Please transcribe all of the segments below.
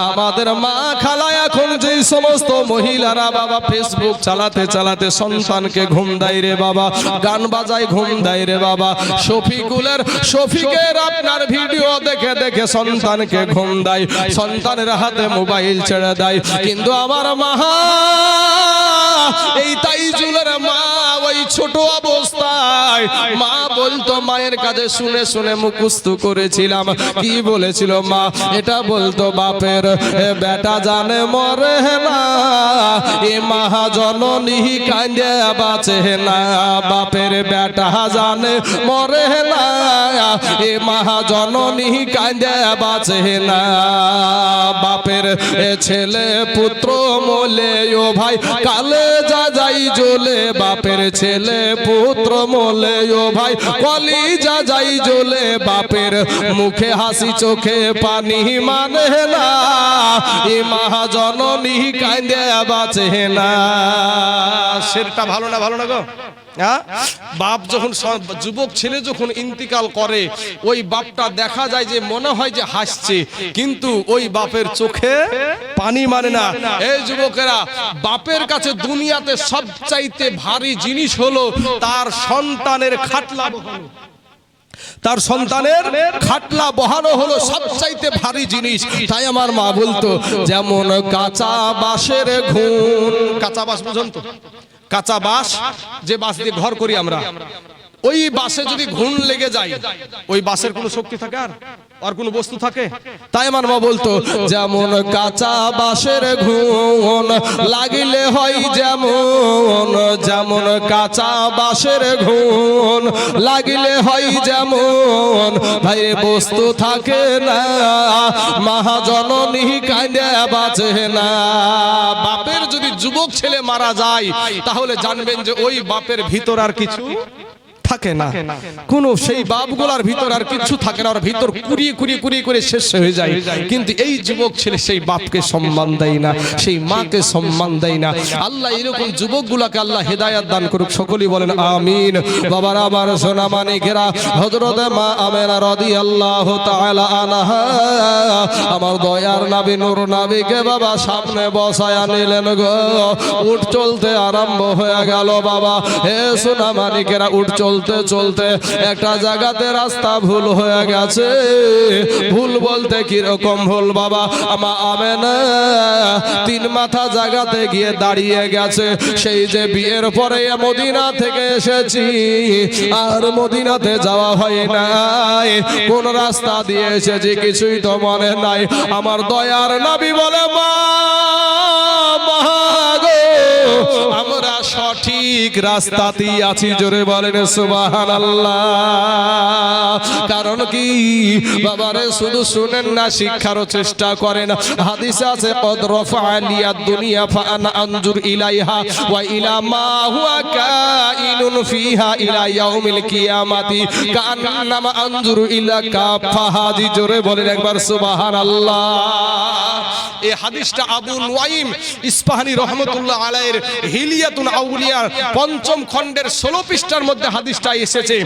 আমাদের মা খালা এখন যে সমস্ত মহিলারা বাবা ফেসবুক চালাতে চালাতে সন্তানকে ঘুম দেয় রে বাবা, গান বাজায় ঘুম দেয় রে বাবা, শফিকের আপনার ভিডিও দেখে দেখে সন্তানকে ঘুম দেয়, সন্তানের হাতে মোবাইল ছেড়ে দেয়। কিন্তু আমার মা এই তাইজুলের মা ওই ছোট অবস্থায় মা বলতো, মায়ের কাছে শুনে শুনে মুখস্থ করেছিলাম, কি বলেছিল মা? এটা বলতো, বাপের বেটা জানে মরে না, এ মহাজননী কাঁদে বাঁচে না, বাপের বেটা জানে মরে না, এ মহাজননী কাঁদে বাঁচে না, বাপের ছেলে পুত্র মোলে ও ভাই কালে যা যাই জ্বলে, বাপের ছেলে পুত্র মোলে ও ভাই কলি যা যাই জ্বলে, বাপের মুখে হাসি চোখে পানি মানে না, এ মহাজননী কাঁদে বাঁচে না। শেরটা ভালো না? ভালো না গো? বাপ যখন যুবক ছেলে যখন ইন্তিকাল করে, ওই বাপটা দেখা যায় যে মনে হয় যে হাসছে, কিন্তু ওই বাপের চোখে পানি মানে না। এই যুবকেরা, বাপের কাছে দুনিয়াতে সবচাইতে ভারী জিনিস হলো তার সন্তানের খাটলা বহানো। তার সন্তানের খাটলা বহানো হলো সবচাইতে ভারী জিনিস। তাই আমার মা বলতো, যেমন কাঁচা বাঁশের ঘুণ, কাঁচা বাঁশ বুঝুন তো, কাঁচা বাঁশ যে বাঁশ দিয়ে ঘর করি আমরা, ওই বাঁশে যদি ঘুণ লেগে যায়, ওই বাঁশের কোনো শক্তি থাকে আর কোনো বস্তু থাকে? তাই আমার মা বলতো, যেমন কাঁচা বাঁশের ঘুণ লাগিলে হয় যেমন, যেমন কাঁচা বাঁশের ঘুণ লাগিলে হয় যেমন, ভাই বস্তু থাকে না, মহাজননী কাঁদে বাঁচে না। বাপের যদি যুবক ছেলে মারা যায়, তাহলে জানবেন যে ওই বাপের ভিতর আর কিছু থাকে না, কোন সেই বাপগুলার ভিতর আর কিছু থাকে না, ওর ভিতর কুড়িয়ে কুড়িয়ে কুড়িয়ে করে শেষ হয়ে যায়। কিন্তু এই যুবক ছেলে সেই বাপকে সম্মান দেয় না, সেই মাকে সম্মান দেয় না। আল্লাহ এরকম যুবকগুলাকে আল্লাহ হেদায়েত দান করুক, সকলেই বলেন আমিন। বাবার আমার সোনা মানিকেরা, হযরত মা আমেনা রাদিয়াল্লাহু তাআলা আনহা আমার দয়ার নবী নূর নবীকে বাবা সামনে বসায়া নিলেন গো, উঠ চলতে আরম্ভ হয়ে গেল বাবা। হে সোনা মানিকেরা, উঠ চলতে চলতে একটা জায়গাতে রাস্তা ভুল হয়ে গেছে। ভুল বলতে কিরকম ভুল বাবা? আমা আমেনা তিন মাথা জায়গাতে গিয়ে দাঁড়িয়ে গেছে। সেই যে বিয়ের পরে মদিনা থেকে এসেছি, আর মদিনাতে যাওয়া হয় নাই, কোন রাস্তা দিয়ে এসেছি কিছুই তো মনে নাই। আমার দয়ার নবী বলে, মা গো, আমরা সঠিক রাস্তাতেই আছি, জোরে বলেন সুবহানাল্লাহ। কারণ কি বাবারে, শুধু শুনেন না, শিক্ষারও চেষ্টা করেন। হাদিসে আছে, কদ রাফা'লিয়াদ দুনিয়া ফাআনা আনজুর ইলাইহা ওয়া ইলা মা হুয়া কাইনুন ফিহা ইলা ইয়াউমিল কিয়ামাতি কান্নামা আনজুর ইলা কাফাহাজি, জোরে বলেন একবার সুবহানাল্লাহ। এই হাদিসটা আবু নুয়াইম ইসফাহানি রহমতুল্লাহ আলাইহির হিলিয়াতুল আউলিয়ার ৫ম খণ্ডের ১৬ পৃষ্ঠার মধ্যে হাদিসটা এসেছে।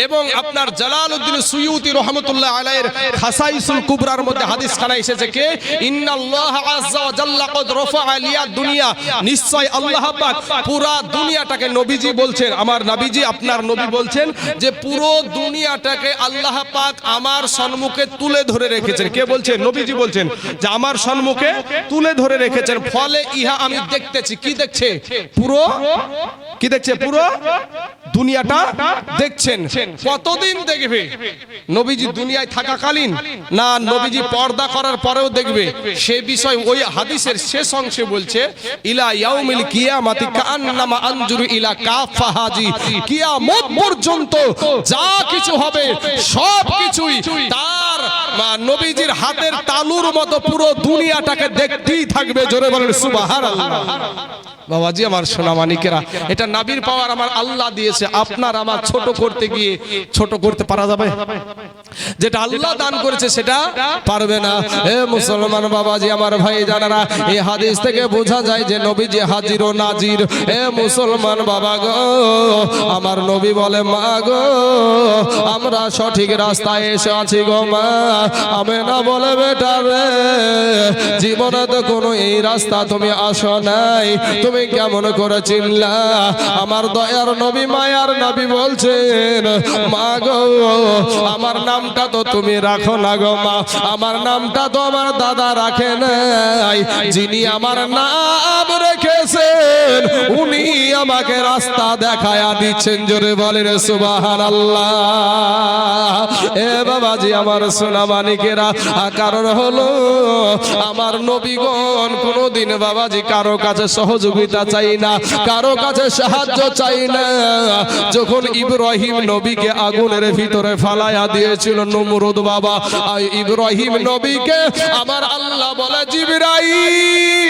এবং আপনার জালালউদ্দিন সুয়ুতি রহমতুল্লাহ আলাইহির খাসাইসুল কুবরার মধ্যে হাদিসখানা এসেছে কে, ইন্নাল্লাহ আযজা ওয়া জাল্লা কদ রাফা লিয়াদ দুনিয়া, নিশ্চয় আল্লাহ পাক পুরো দুনিয়াটাকে, নবীজি বলছেন, আমার নবীজি আপনার নবী বলছেন যে পুরো দুনিয়াটাকে আল্লাহ পাক আমার সম্মুখে তুলে ধরে রেখেছেন। কে বলছেন? নবীজি বলছেন যে আমার সম্মুখে তুলে ধরে রেখেছেন। ফলে ইহা আমি দেখতেছি। কি দেখছে? পুরো কি দেখছে? পুরো দুনিয়াটা দেখছেন। কতদিন দেখবে? নবীজি দুনিয়ায় থাকাকালীন না নবীজি পর্দা করার পরেও দেখবে? সে বিষয় ওই হাদিসের শেষ অংশে বলছে, ইলা ইয়াউমিল কিয়ামাতি কান্নামা আনজুরু ইলা কাফাহাজি, কিয়ামত পর্যন্ত যা কিছু হবে সব কিছুই তার নবীজির হাতের তালুর মতো পুরো দুনিয়াটাকে দেখতেই থাকবে, জোরে বলেন সুবহানাল্লাহ। বাবাজি আমার সোনা মানিকেরা, এটা নবীর পাওয়ার আমার আল্লাহ দিয়েছে। আপনার আমার ছোট করতে গিয়ে ছোট করতে পারা যাবে? যেটা আল্লাহ দান করেছে সেটা পারবে না। এ মুসলমান বাবাজি আমার ভাই জানারা, এই হাদিস থেকে বোঝা যায় যে নবীজি হাজির ও নাজির। এ মুসলমান বাবা গো, আমার নবী বলে মা গো আমরা সঠিক রাস্তায় এসে আছি গো মা। আমেনা বলে বেটা রে, জীবনে তো কোনো এই রাস্তা তুমি আসো নাই, তুমি কেমন করে চিনলা? আমার দয়ার নবী মায়ার নবী বলছেন মা গো আমার নামটা তো তুমি রাখো না গো মা, আমার নামটা তো আমার দাদা রাখে নাই, যিনি আমার নাম রেখেছেন উনি আমাকে রাস্তা দেখায়া দিচ্ছেন। জোরে বলেন সুবহানাল্লাহ। এ বাবাজি আমার সোনা মানিকেরা, কারণ হলো আমার নবীগণ কোনোদিন বাবাজি কারো কাছে সহযোগিতা চাই না, কারো কাছে সাহায্য চাই না। যখন ইব্রাহিম নবীকে আগুনের ভিতরে ফালায়া দিয়েছিল নমরুদ বাবা, ইব্রাহিম নবীকে আমার আল্লাহ বলে জিবরাইল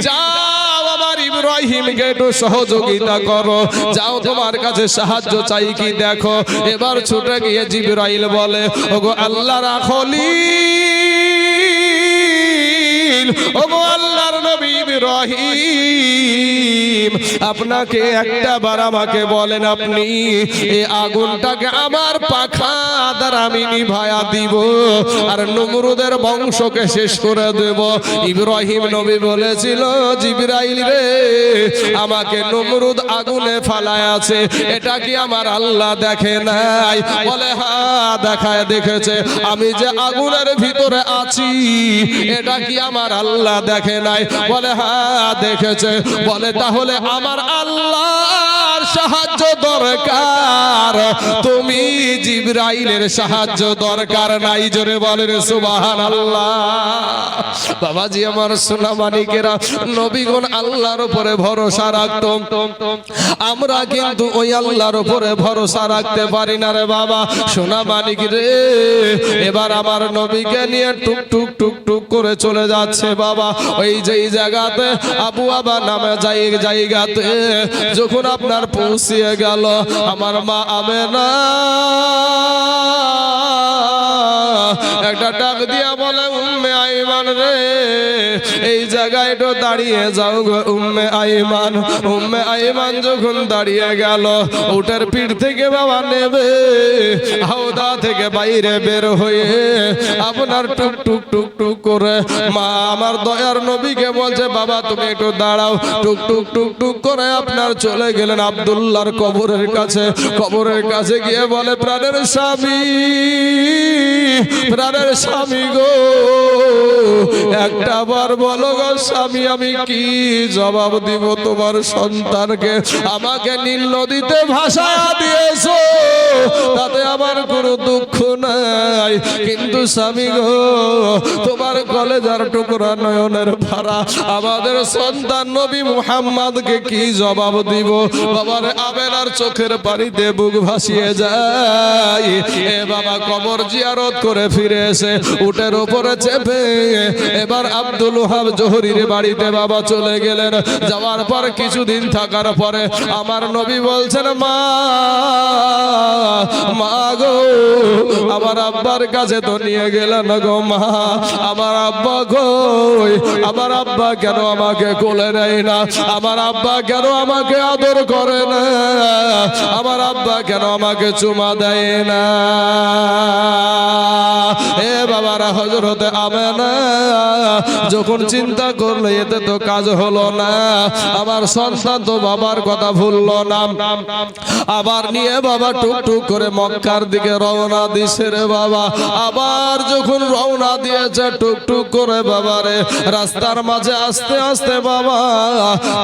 যাও আমার ইব্রাহিমকে একটু সহযোগিতা করো, যাও তোমার কাছে সাহায্য চাই কি দেখো। এবার ছুটে গিয়ে জিবরাইল বলে ওগো আল্লাহর খলিল, ওগো আল্লাহর নবী ইব্রাহিম, আপনাকে একটা বার আমাকে বলেন আপনি এই আগুনটাকে আমার পাখা দ্বারা আমি নিভায়া দিব আর নমরুদের বংশকে শেষ করে দেব। ইব্রাহিম নবী বলেছিল জিবরাইল রে, আমাকে নমরুদ আগুনে ফালায় আছে, এটা কি আমার আল্লাহ দেখে নাই? বলে হ্যাঁ দেখায় দেখেছে। আমি যে আগুনের ভিতরে আছি এটা কি আমার আল্লাহ দেখে নাই? বলে হ্যাঁ দেখেছে। বলে তাহলে আমার আল্লাহর সাহায্য দরকার, তুমি জিবরাইলের সাহায্য দরকার নাই। জোরে বলেন সুবহানাল্লাহ। বাবাজি আমার সোনা মানিকেরা, নবীগণ আল্লাহর উপরে ভরসা রাখতো, আমরা কিন্তু ওই আল্লাহর উপরে ভরসা রাখতে পারি না রে বাবা। সোনা মানিক রে, এবার আমার নবীকে নিয়ে টুক টুক টুক টুক করে চলে যাচ্ছে বাবা ওই যেই জায়গাতে আবু আবা নামে জায়গাতে। যখন আপনার পৌঁছিয়ে গেল আমার মা আমেনা একটা ডাক দিয়া বলে উম্মে আইমান রে, এই জায়গায় একটু দাঁড়িয়ে যাও গো উম্মে আইমান। উম্মে আইমান যখন দাঁড়িয়ে গেল, উটের পিঠ থেকে বাবা নেবে হাওদা থেকে বাইরে বের হয়ে আপনার টুক টুক টুক টুক করে মা আমার দয়ার নবীকে বলছে বাবা তুমি একটু দাঁড়াও। টুক টুক টুক টুক করে আপনার চলে গেলেন আব্দুল্লাহর কবরের কাছে। কবরের কাছে গিয়ে বলে প্রাণের স্বামী, প্রাণের স্বামী গো একটা বার বলো গো স্বামী, আমি কি জবাব দিব তোমার সন্তানকে? আমাকে নীল নদীতে ভাসায়া দিয়েছো, তাতে আমার কোনো দুঃখ নাই, কিন্তু স্বামী গো তোমার কলেজার টুকরা নয়নের ভাড়া আমাদের সন্তান নবী মুহাম্মদকে কি জবাব দিব? বাবার আবেলার চোখের পানিতে বুক ভাসিয়ে যায়। এ বাবা কবর জিয়ারত করে ফিরে এসে উটের উপরে চেপে এবার আব্দুল ওহাব জোহরীর বাড়িতে বাবা চলে গেলেন। যাওয়ার পর কিছুদিন থাকার পরে আমার নবী বলছেন মা, মা গো আমার আব্বার কাছে তো নিয়ে গেলেন গো মা, আমার আব্বা কই? আমার আব্বা কেন আমাকে কোলে নেয় না? আমার আব্বা কেন আমাকে আদর করে না? আমার আব্বা কেন আমাকে চুমা দেয় না? এ বাবারা হযরতে আমেনা যখন চিন্তা করলো এতে তো কাজ হলো না, আমার সন্তান তো বাবার কথা ভুললো না, আবার নিয়ে বাবা টুক টুক করে মক্কার দিকে রওনা দিছে রে বাবা। আবার যখন রওনা দিয়েছে টুক টুক করে বাবারে রাস্তার মাঝে আস্তে আস্তে বাবা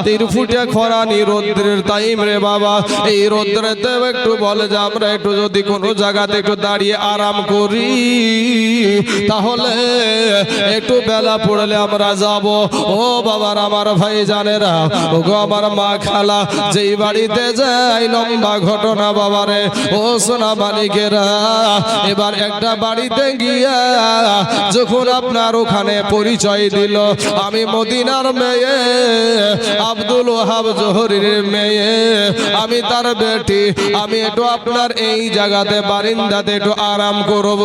3 ফুটে খরানি রোদ্রের টাইম রে বাবা। এই রোদ্রেতে একটু বলে যে আমরা একটু যদি কোনো জায়গাতে একটু দাঁড়িয়ে আরাম করি তাহলে একটু বেলা পড়লে আমরা যাব। ও বাবার আমার ভাই জানেরা, ও গো আমার মা খালা, যেই বাড়িতে যাই লম্বা ঘটনা বাবারে। ও সোনা মানিকেরা, এবার একটা বাড়িতে গিয়া যখন আপনার আপনার ওখানে পরিচয় দিল আমি মদিনার মেয়ে আব্দুল ওয়াহাব জোহরীর মেয়ে, আমি তার বেটি, আমি একটু আপনার এই জায়গাতে বারিন্দাতে একটু আরাম করব।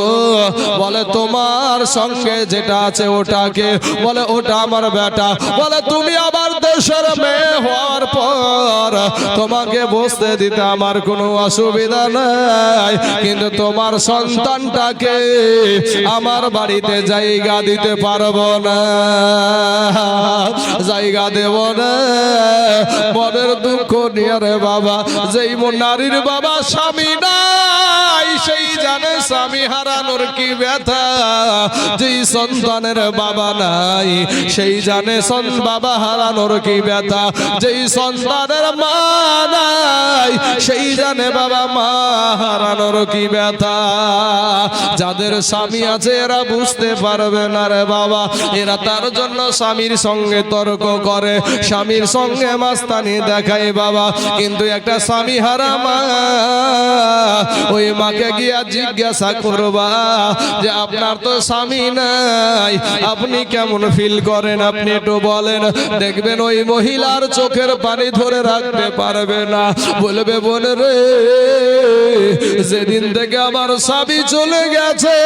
বলে তোমার সঙ্গে যেটা আছে ওটাকে? বলে ওটা আমার বেটা। বলে তুমি আবার দেশের মেয়ে হওয়ার পর তোমাকে বসতে দিতে আমার কোনো অসুবিধা নাই, কিন্তু তোমার সন্তানটাকে আমার বাড়িতে জায়গা দিতে পারবো না, জায়গা দেব না। মনের দুঃখ নিয়ে রে বাবা, যেই নারীর বাবা স্বামী নাই সেই জানে স্বামী হারানোর কি ব্যথা, যেই সন্তানের বাবা নাই সেই জানে বাবা হারানোর কি ব্যথা, যেই সন্তানের মা নাই সেই জানে বাবা মা হারানোর কি ব্যথা। যাদের স্বামী আছে এরা বুঝতে পারবে না রে বাবা, এরা তার জন্য স্বামীর সঙ্গে তর্ক করে, স্বামীর সঙ্গে মাস্তানি দেখায় বাবা। কিন্তু একটা স্বামী হারা মা, ওই মাকে গিয়া জিজ্ঞাসা করবা যে আপনার তো স্বামী নাই, আপনি কেমন ফিল করেন, আপনি একটু বলেন। দেখবেন ওই মহিলার চোখের পানি ধরে রাখতে পারবে না, বলবে বোন রে, যেদিন থেকে আমার স্বামী চলে গেছে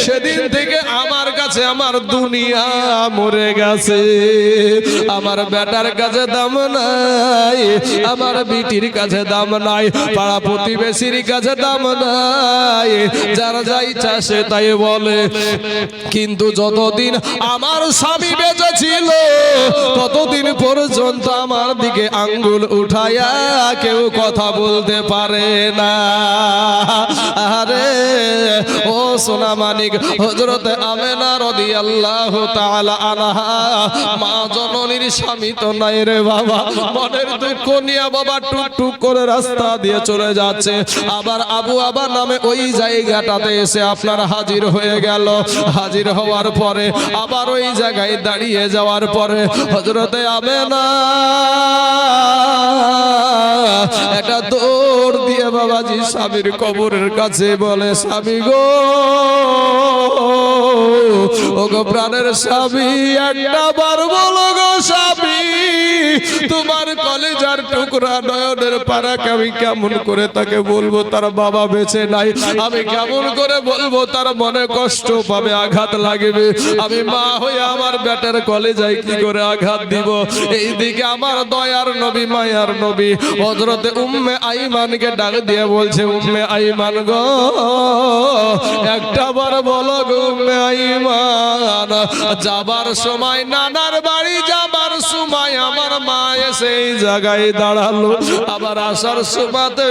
সেদিন থেকে আমার কাছে আমার দুনিয়া মরে গেছে। আমার বেটার কাছে দাম নাই, আমার বিটির কাছে দাম নাই, পাড়া প্রতিবেশীর কাছে দাম নাই, যারা যাই চাষে তাই বলে। কিন্তু যতদিন আমার স্বামী বেঁচে ছিল ততদিন পর্যন্ত আমার দিকে আঙ্গুল উঠাইয়া কেউ কথা বলতে পারে না। আরে ও সোনা মানিক, হযরত আমেনা রাদিয়াল্লাহু তাআলা আনহা মা জননীর স্বামী তো নাই রে বাবা, মনের দুঃখ নিয়ে বাবা টুকটুক করে রাস্তা দিয়ে চলে যাচ্ছে। আবার আবু আবা নামে ওই জায়গাটাতে এসে আপনার হাজির হয়ে গেল। হাজির হওয়ার পরে আবার ওই জায়গায় দাঁড়িয়ে যাওয়ার পরে হযরতে আমেনা একটা দৌড় দিয়ে বাবাজি স্বামীর কবরের কাছে বলে, স্বামী গো, ও গো প্রাণের স্বামী, একটা বার বলো গো স্বামী, তোমার কলেজার টুকরা নয়নের পারাকে আমি কেমন করে তাকে বলবো তার বাবা বেঁচে নাই, আমি কেমন করে বলবো তার মনে কষ্ট পাবে, আঘাত লাগবে, আমি মা হয়ে আমার বেটার কলেজায় কি করে আঘাত দিব। এইদিকে আমার দয়ার নবী মায়ার নবী হযরতে উম্মে আইমানকে ডাক দিয়ে বলছে, উম্মে আইমান গো, একটা বার বলো গো উম্মে আইমান, যাবার সময় নানার বাড়ি যাবার সময় আমার মা এসে এই জায়গায় দাঁড়ালো, আবার আসার সময়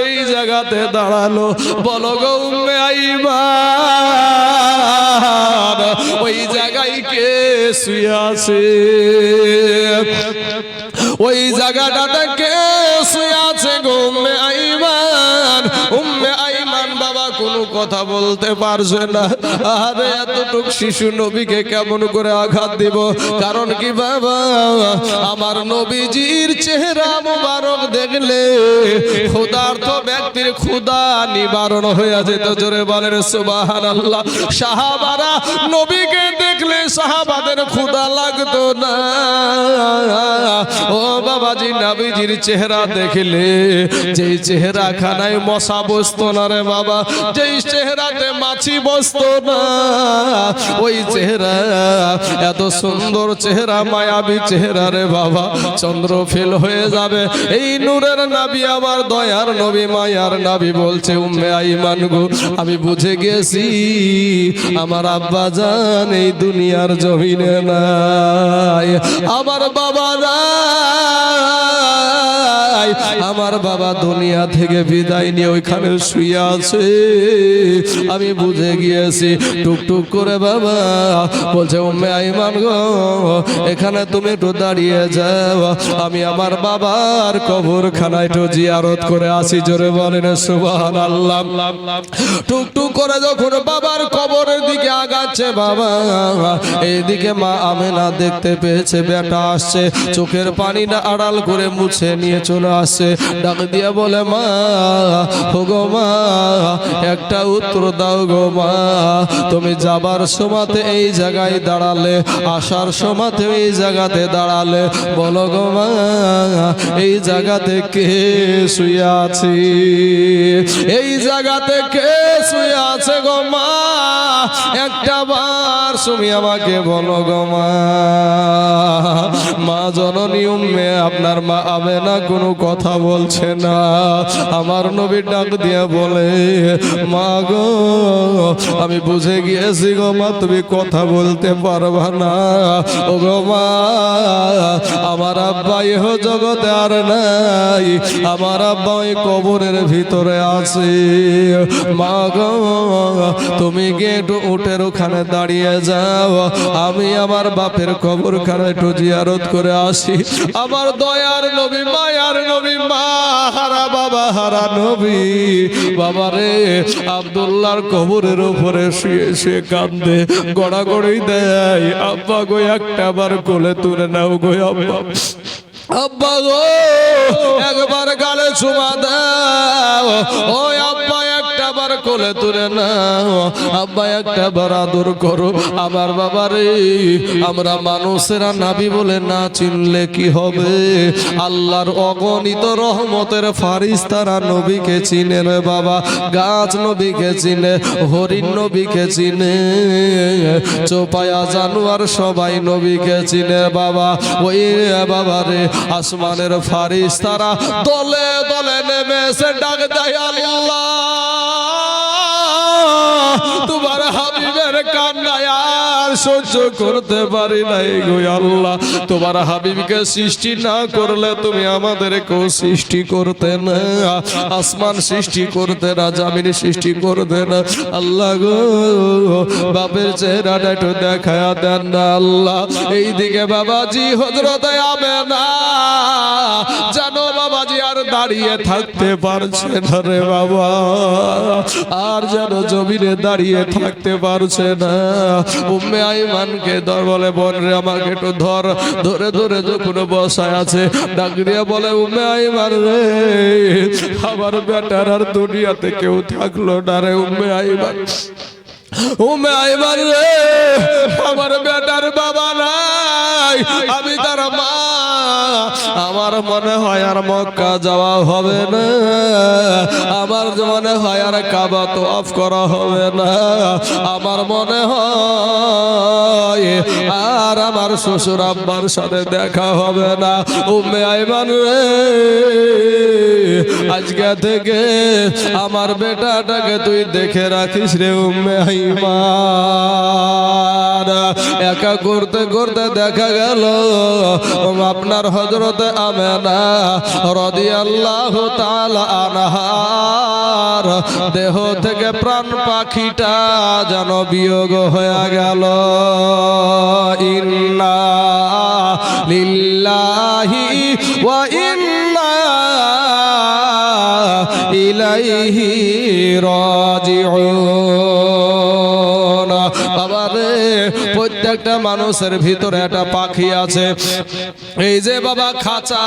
এই জায়গাতে দাঁড়ালো, বলো গো উম্মে আইমান, ওই জায়গায় কে শুয়ে আছে, ওই জায়গাটাতে কে শুয়ে আছে গো উম্মে আইমান। উম্মে আইমান বাবা কোনো কথা বলতে পারছে না। আরে এতটুক শিশু নবীকে কেমন করে আঘাত দিব? কারণ কি বাবা, আমার নবীজির চেহারা মুবারক দেখলে ক্ষুধার্ত ব্যক্তির ক্ষুধা নিবারণ হয়ে যেত। জোরে বলেন সুবহানাল্লাহ। সাহাবারা নবীকে দেখলে সাহাবাদের ক্ষুধা লাগতো না। ও বাবাজি, নবীজির চেহারা দেখলে যেই চেহারা খানায় মশা বসতো না রে বাবা, যেই চেহারাতে মাছি বসতো না, ওই চেহারা এত সুন্দর চেহারা, মায়াবী চেহারা রে বাবা, চন্দ্র ফেল হয়ে যাবে। এই নূরের নবী আমার দয়ার নবী মায়ার নবী বলছে, উম্মে আইমান গো, আমি বুঝে গেছি আমার আব্বা জান এই দুনিয়ার জমিনে নাই, আমার বাবা নাই, আমার বাবা দুনিয়া থেকে বিদায় নিয়ে ওইখানে শুয়ে আছে। আমি বুঝে গিয়েছি। টুকটুক করে বাবা বলছে, উম্মে আইমান গো, এখানে তুমি একটু দাঁড়িয়ে যাও, আমি আমার বাবার কবরখানায় একটু জিয়ারত করে আসি। জোরে বলেন সুবহানাল্লাহ। টুকটুক করে যখন বাবার কবরের দিকে আগাচ্ছে বাবা, এইদিকে মা আমেনা দেখতে পেয়েছে বেটা আসছে, চোখের পানিটা আড়াল করে মুছে নিয়ে চলে আসছে, ডাক দিয়া বলে মা, ও গো মা, একটা উত্তর দাও গো মা। তুমি যাবার সময়তে এই জায়গায় দাঁড়ালে, আসার সময়তে এই জায়গাতে দাঁড়ালে, বলো গো মা, এই জায়গাতে কে শুয়ে আছে? এই জায়গাতে কে শুয়ে আছে গো মা? একটা বার তুমি আমাকে বলো গো মা। মা জননী উম্মে আপনার মা আমেনা কোনো কথা বলছে না। আমার নবী ডাক দিয়ে বলে, মা গো, আমি বুঝে গিয়েছি গো মা, তুমি কথা বলতে পারবা না। ও গো মা, আমার আব্বা ইহ জগতে আর নাই, আমার আব্বা ওই কবরের ভিতরে আছে। মা গো, তুমি গিয়ে একটু উটের ওখানে দাঁড়িয়ে যাও, আমি আমার বাপের কবরখানে একটু জিয়ারত করে আসি। আমার দয়ার নবী, মায়ার নবী, মা হারা বাবা হারা নবী, বাবা রে আব্দুল্লাহর কবরের উপরে শুয়ে শুয়ে কান্দে, গড়াগড়ি দেয়, আব্বা গো একটা বার কোলে তুলে নাও গো আব্বা, আব্বা গো একবার গালে চুমা দাও, ও আব্বা একটা বার কোলে তুলে নাও, আব্বা একটা বার আদর করো। আমার বাবা রে, আমরা মানুষেরা নাবি বলে না চিনলে কি হবে? আল্লাহর অগণিত রহমতের ফারিস্তারা নবীকে চিনে রে বাবা। গাছ নবীকে চিনে, হরিণ নবীকে চিনে, চোপায়া জানোয়ার সবাই নবীকে চিনে বাবা। ওই বাবা রে, আসমানের ফারিস্তারা দলে দলে নেমে এসে ডাক দেয়, আল্লাহ তোমার হাবিবের কান্নায় আর সহ্য করতে পারি নাই গো আল্লাহ। তোমার হাবিবকে সৃষ্টি না করলে তুমি আমাদেরকেও সৃষ্টি করতে না, আসমান সৃষ্টি করতে না, জামিন সৃষ্টি করতে না। আল্লাহ গো, বাপের চেহারাটা একটু দেখায়া দেন না আল্লাহ। এইদিকে বাবাজি হযরতে আমেনা জানো বাবাজি আর দাঁড়িয়ে থাকতে পারছে না রে বাবা, আর যেন জমিনে দাঁড়িয়ে থাকতে পারছে না। উম্মে আইমানকে ধর, বলে বোন রে আমাকে একটু ধর। ধরে ধরে যখন বসায় আছে, ডাক দিয়ে বলে, উম্মে আইমান রে, আমার বেটার আর দুনিয়াতে কেউ থাকলো না রে উম্মে আইমান, উম্মে আইমান রে, আমার বেটার বাবা নাই, আমি তার মা। আমার মনে হয় আর মক্কা যাওয়া হবে না, আমার মনে হয় আর কাবা তওয়াফ করা হবে না, আমার মনে হয় আর আমার শ্বশুর আব্বার সাথে দেখা হবে না। উম্মে আইমান রে, আজকে থেকে আমার বেটাটাকে তুই দেখে রাখিস রে উম্মে আইমান। একা করতে করতে দেখা গেল আপনার হযরতে আমেনা রাদিয়াল্লাহু তাআলা আনহার দেহ থেকে প্রাণ পাখিটা যেন বিয়োগ হয়ে গেল। ইন্না লিল্লাহি ওয়া ইন্না ইলাইহি রাজিউন। বাবা রে, প্রত্যেকটা মানুষের ভিতরে একটা পাখি আছে। এই যে বাবা খাঁচা,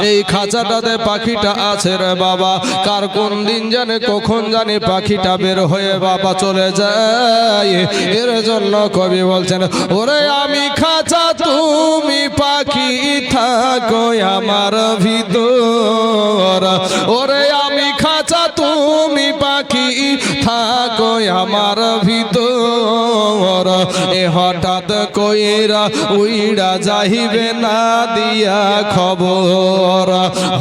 এই খাঁচাটাতে পাখিটা আছে রে বাবা। কার কোন দিন জানে, কখন জানে পাখিটা বের হয়ে বাবা চলে যায়। এর জন্য কবি বলছেন, ওরে আমি খাঁচা তুমি পাখি থাকো আমার ভিতর, ওরে আমি খাঁচা তুমি পাখি থাকো আমার ভিতর। এ হঠাৎ কইরা উইড়া যাইবে না দিয়া খবর,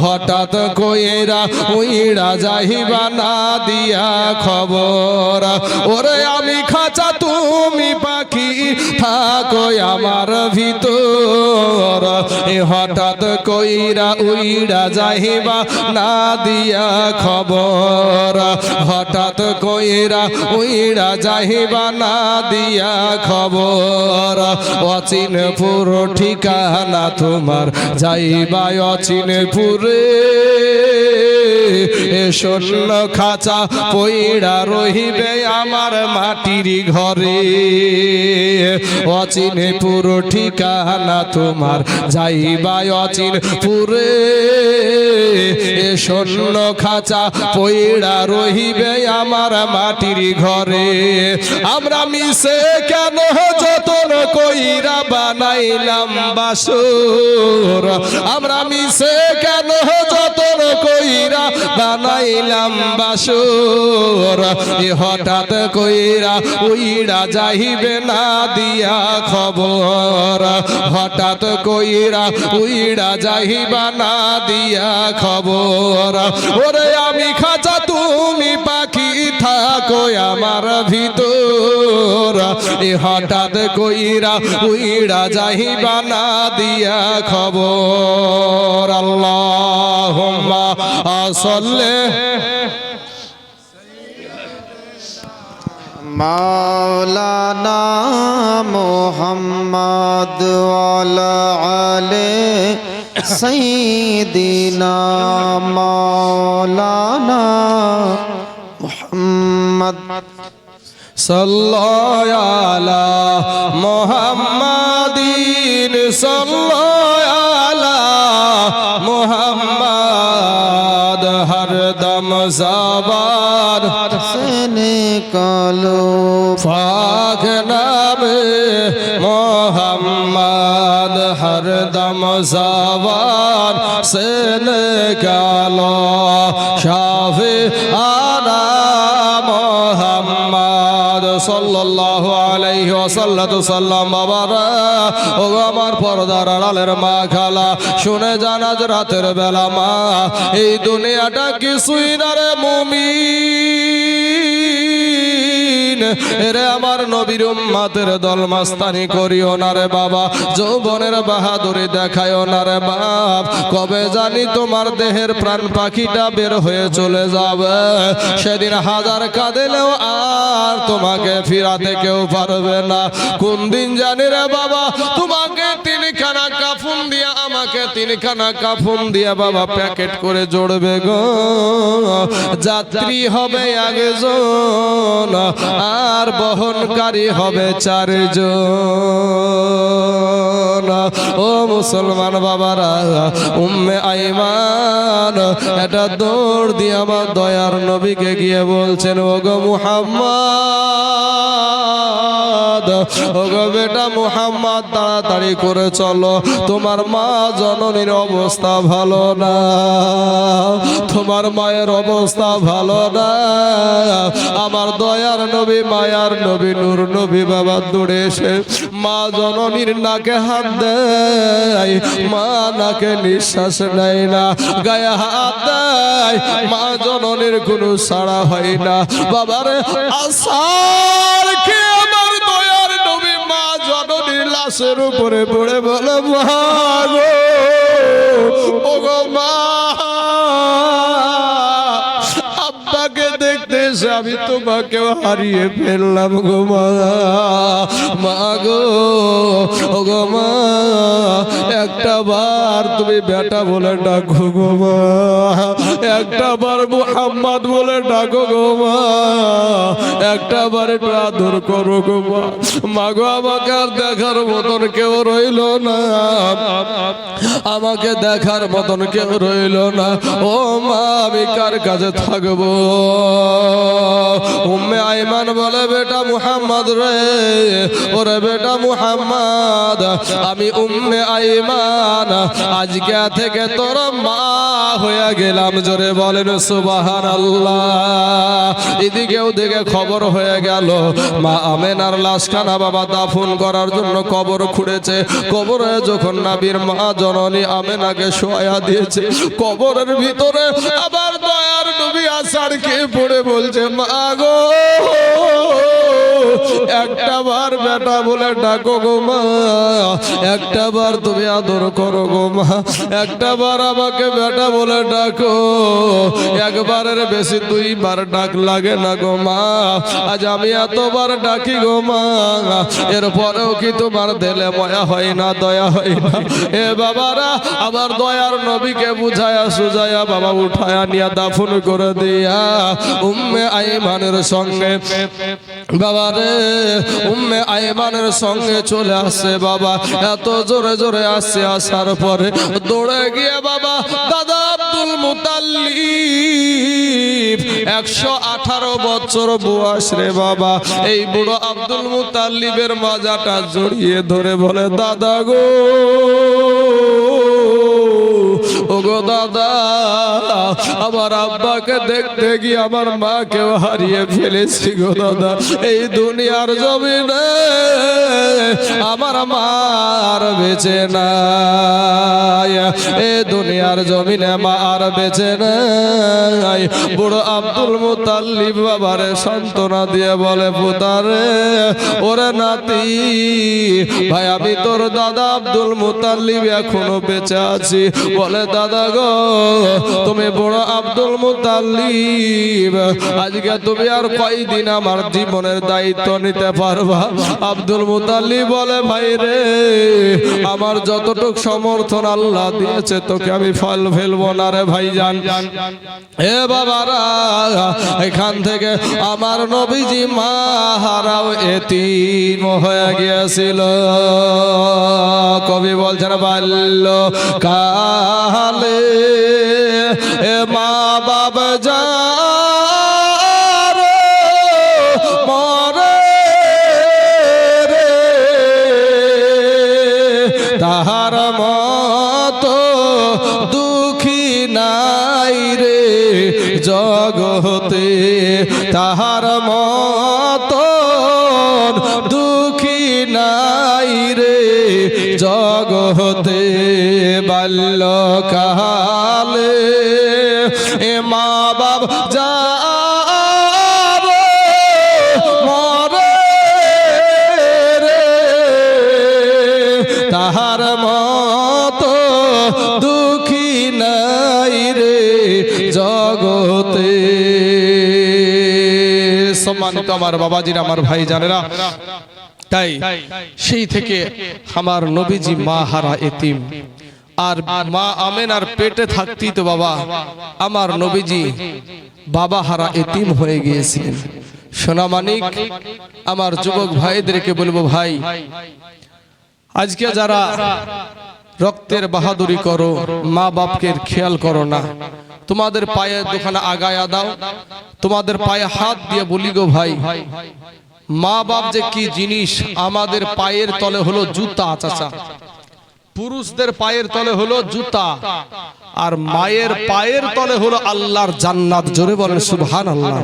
হঠাৎ কইরা উইড়া যাইবা না দিয়া খবর। ওরে আমি খাঁচা তুমি পাখি থাকো আমার ভিতর, এ হঠাৎ কইরা উইড়া যাইবা না দিয়া খবর, হঠাৎ কইরা উইড়া যাইবা না দিয়া খবর। অচিনপুর ঠিকানা তোমার যাইবা অচিনপুরে, এ শূন্য খাঁচা পইড়া রহিবে আমার মাটির ঘরে অচিনে পুরো ঠিকানা তোমার যাইবা অচিন পুরে এ শূন্য খাঁচা পইড়া রহিবে আমার মাটির ঘরে আমরা মিশে কেন যতন কইরা বানাইলাম বাসর আমরা মিশে কেন যতন কইরা বানাইলাম বাসর এ হঠাৎ কইরা উইড়া যাইবে না দিয়া খবর হঠাৎ কইরা উইড়া যাইবা না দিয়া খবর ওরে আমি খাঁচা তুমি পাখি থাকো আমার ভিতর এ হঠাৎ কইরা উইড়া যাইবা না দিয়া খবর আল্লাহুম্মা সাল্লি মাওলানা মুহাম্মদ ওয়ালা আলে সাইয়্যিদিনা মাওলানা মুহাম্মদ সাল্লাল্লাহু আলা মুহাম্মাদিন সাল্লাল্লাহু আলা মুহাম্মাদ হরদম জাবান সেনে কালো পাক নামে মুহাম্মদ হরদম জাবান সেনে কালো শাফি আনা মুহাম্মদ সাল্লাল্লাহু আলাইহি ওয়াসাল্লাম বাবারা ও আমার পর্দার আড়ালের মা খালা শুনে জান আজ রাতের বেলা মা এই দুনিয়াটা কিছুই না রে মুমিন এরে আমার নবীর উম্মতের দল মাস্তানি করিও না রে বাবা যৌবনের বাহাদুরি দেখায়ও না রে বাপ কবে জানি তোমার দেহের প্রাণ পাখিটা বের হয়ে চলে যাবে সেদিন হাজার কাঁদেলেও আর তোমাকে ফিরাতে কেউ পারবে না কোন দিন জানি রে বাবা তোমাকে তিনখানা কাফন দিয়া আমাকে তিনখানা কাফন দিয়া বাবা প্যাকেট করে জড়বে গো যাত্রী হবে একজন আর বহনকারী হবে চারজন ও মুসলমান বাবারা উম্মে আইমান এটা দৌড় দিয়ে আমার দয়ার নবীকে গিয়ে বলছেন ও গো মুহাম্মদ ও গো বেটা মুহাম্মদ তাড়াতাড়ি করে চলো তোমার মা জননীর অবস্থা ভালো না তোমার মায়ের অবস্থা ভালো না আমার দয়ার নবী মায়ার নবী নূর নবী বাবা দৌড়ে এসে মা জননীর নাকে হাত দেয় মা নাকে নিঃশ্বাস নেয় না গায়ে হাত দেয় মা জননীর কোনো সাড়া হয় না বাবারে আসার কে আমার দয়ার নবী মা জননীর লাশের উপরে পড়ে বলে মা গো ও গো মা আব্বাকে দেখতে এসে আমি তোমাকেও হারিয়ে ফেললাম গো মা মা গো ও গো মা একটা বার তুমি বেটা বলে ডাকো গো মা একটা বার মুহাম্মদ বলে ডাকো গো মা একটা বার একটু আদর করো গো মা মা গো আমাকে আর দেখার মতন কেউ রইল না আমাকে দেখার মতন কেউ রইল না ও মা আমি কার কাছে থাকবো উম্মে আইমান বলে বেটা মুহাম্মদ রে ওরে বেটা মুহাম্মদ আমি উম্মে আইমান আজকে থেকে তোর মা হয়ে গেলাম জোরে বলেন সুবহানাল্লাহ এদিকে ওদিকে খবর হয়ে গেল মা আমেনার লাশখানা বাবা দাফন করার জন্য কবর খুঁড়েছে কবরে যখন নবীর মা জননী আমেনাকে শোয়া দিয়েছে কবরের ভিতরে আবার দয়ার নবী আসার কে পড়ে বলছে মা গো একটা বার বেটা বলে ডাকো গো মা, একটা বার তুমি আদর করো গো মা, একটা বার আমাকে বেটা বলে ডাকো। একবারের বেশি দুইবার ডাক লাগে না গো মা। আজ আমি এতবার ডাকি গো মা, এরপরেও কি তোমার দিলে মায়া হয় না, দয়া হয় না? এ বাবারা, আবার দয়ার নবীকে বুঝায়া সুজায়া বাবা উঠায়া নিয়া দাফন করে দিয়া উম্মে আইমানের সঙ্গে বাবা রে, উম্মে আইমানের সঙ্গে চলে আসে বাবা। এত জোরে জোরে আসছে, আসার পরে দৌড়ে গিয়ে বাবা দাদা আব্দুল মুতাল্লিব 118 বছর বয়স রে বাবা। এই বুড়ো আব্দুল মুতাল্লিবের মাজাটা জড়িয়ে ধরে বলে দাদা গো, ও গো দাদা, আমার আব্বাকে দেখতে গিয়ে আমার মাকেও হারিয়ে ফেলেছি গো দাদা। এই দুনিয়ার জমিনে আমার মার বেঁচে নাই, এই দুনিয়ার জমিনে মা আর বেঁচে নাই। বুড়ো আব্দুল মুতাল্লিব বাবারে সান্ত্বনা দিয়ে বলে পুতারে, ওরে নাতি ভাই, আমি তোর দাদা আব্দুল মুতাল্লিব এখনো বেঁচে আছি। বলে দাদা গো, তুমি বড় আব্দুল মুতাল্লিব, আজকে তুমি আর কয়দিন আমার জীবনের দায়িত্ব নিতে পারবা? আব্দুল মুতাল্লিব বলে ভাই রে, আমার যতটুক সমর্থন আল্লাহ দিয়েছে তোকে আমি ফল ফেলবো না রে ভাইজান। এ বাবারা, এখান থেকে আমার নবীজি মা হারাও এতিম হয়ে গিয়েছিল। কবি বলছেন বাল্য কালে এ মা বাবা যার মরে রে, তাহার মতো দুঃখী নাই রে জগতে, তাহার মতো দুঃখী নাই রে জগতে। বাল্যকালে এ মা বাপ যার মরে রে, তাহার মতো দুঃখী নাই রে জগতে। সম্মানিত আমার বাবাজিরা, আমার ভাই জানেরা, তাই সেই থেকে আমার নবীজি মা হারা এতিম। আর মা আমেনার পেটে থাকতেই তো বাবা আমার নবীজি বাবা হারা এতিম হয়ে গিয়েছিলেন। সোনামানিক, আমার যুবক ভাইদেরকে বলবো, ভাই আজকে যারা রক্তের বাহাদুরি করো, মা বাপকে খেয়াল করো না, তোমাদের পায়ে দুখানা আগায়া দাও, তোমাদের পায়ে হাত দিয়ে বলি গো ভাই, মা বাপ যে কি জিনিস। আমাদের পায়ের তলে হলো জুতা, চাচা, পুরুষদের পায়ের তলে হলো জুতা, আর মায়ের পায়ের তলে হলো আল্লাহর জান্নাত। জোরে বলেন সুবহানাল্লাহ।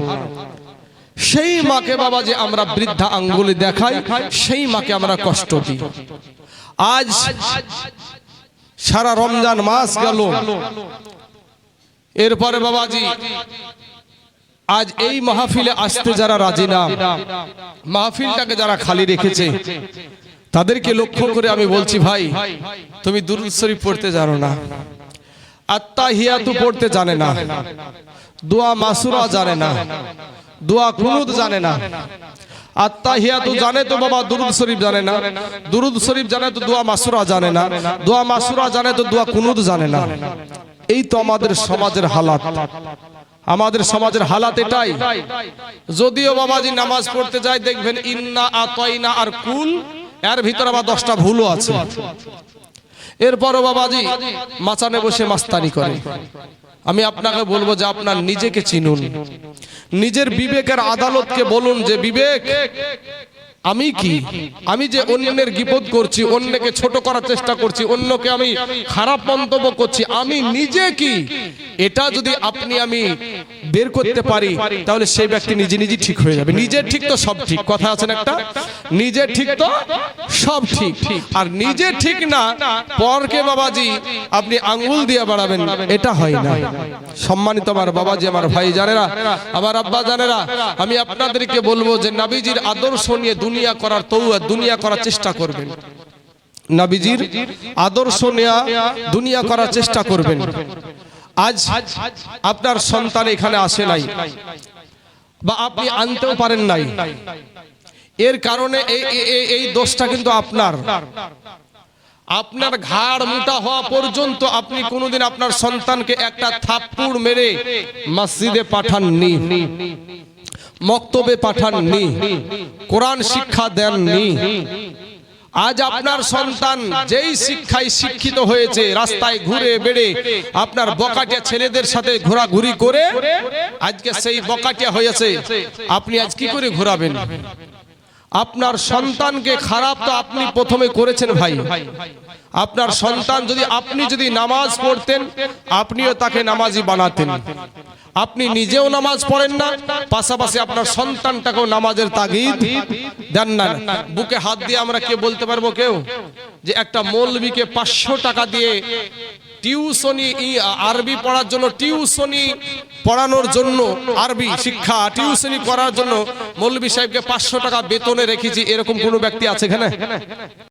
সেই মাকে বাবা যে আমরা বৃদ্ধা আঙ্গুলি দেখাই, সেই মাকে আমরা কষ্ট দিই। আজ সারা রমজান মাস গেল, এরপরে বাবাজি আজ এই মাহফিলে আসতে যারা রাজি না, মাহফিলটাকে যারা খালি রেখেছে, তাদেরকে লক্ষ্য করে আমি বলছি, ভাই তুমি দুরূদ শরীফ পড়তে জানো না, আত্তাহিয়াতু পড়তে জানে না, দোয়া মাসুরা জানে না, দোয়া কুনুত জানে না। আত্তাহিয়াতু জানে তো বাবা, দুরূদ শরীফ জানে না, দুরূদ শরীফ জানে তো দোয়া মাসুরা জানে না, দোয়া মাসুরা জানে তো দোয়া কুনুত জানে না। এই তো আমাদের সমাজের হালাত, আমাদের সমাজের হালাত এটাই। যদিও বাবাজি নামাজ পড়তে যায়, দেখবেন ইন্না আতাইনা আর কুল, এর ভিতরে আবার 10টা ভুলও আছে। এরপরও বাবাজি মাচানে বসে মাস্তানি করে। আমি আপনাকে বলবো যে আপনার নিজেকে চিনুন, নিজের বিবেকের আদালতকে বলুন যে বিবেক, আমি কি? আমি যে অন্যের গীবত করছি, অন্যকে ছোট করার চেষ্টা করছি, অন্যকে আমি খারাপ মন্তব্য করছি, আমি নিজে কি? এটা যদি আপনি আমি বের করতে পারি, তাহলে সেই ব্যক্তি নিজে নিজে ঠিক হয়ে যাবে। নিজের ঠিক তো সব ঠিক, কথা আছে না একটা, নিজের ঠিক তো সব ঠিক। আর নিজে ঠিক না, পরকে বাবাজি আপনি আঙ্গুল দিয়ে বাড়াবেন, এটা হয় না। সম্মানিত আমার বাবাজি, আমার ভাই জানেরা, আমার আব্বা জানেরা, আমি আপনাদেরকে বলবো যে নবীজির আদর্শ নিয়ে দুনিয়া করার চেষ্টা করবেন। নবীজির আদর্শ নিয়ে দুনিয়া করার চেষ্টা করবেন। আজ আপনার সন্তান এখানে আসে নাই, বা আপনি আনতেও পারেন নাই, এর কারণে এই দোষটা কিন্তু আপনার। আপনার ঘাড় মোটা হওয়া পর্যন্ত আপনি কোনোদিন আপনার সন্তানকে একটা থাপ্পড় মেরে মসজিদে পাঠাননি, মক্তবে পাঠাননি, কোরআন শিক্ষা দেননি। আজ আপনার সন্তান যেই শিক্ষায় শিক্ষিত হয়েছে, রাস্তায় ঘুরে বেড়ে আপনার বকাটিয়া ছেলেদের সাথে ঘোরাঘুরি করে আজকে সেই বকাটিয়া হয়েছে, আপনি আজ কি করে ঘোরাবেন? আপনার সন্তানকে খারাপ তো আপনি প্রথমে করেছেন ভাই। আপনার সন্তান আপনি যদি নামাজ পড়তেন, আপনিও তাকে নামাজি বানাতেন। আপনি নিজেও নামাজ পড়েন না, পাশাপাশি আপনার সন্তানটাকেও নামাজের তাগিদ দেন না। বুকে হাত দিয়ে আমরা কে বলতে পারবো কেউ যে একটা মৌলবীকে 500 টাকা দিয়ে টিউশনি, আরবি পড়ার জন্য, টিউশনি পড়ানোর জন্য, আরবি শিক্ষা টিউশনি করার জন্য মৌলবী সাহেবকে 500 টাকা বেতনে রেখেছি, এরকম কোনো ব্যক্তি আছে এখানে?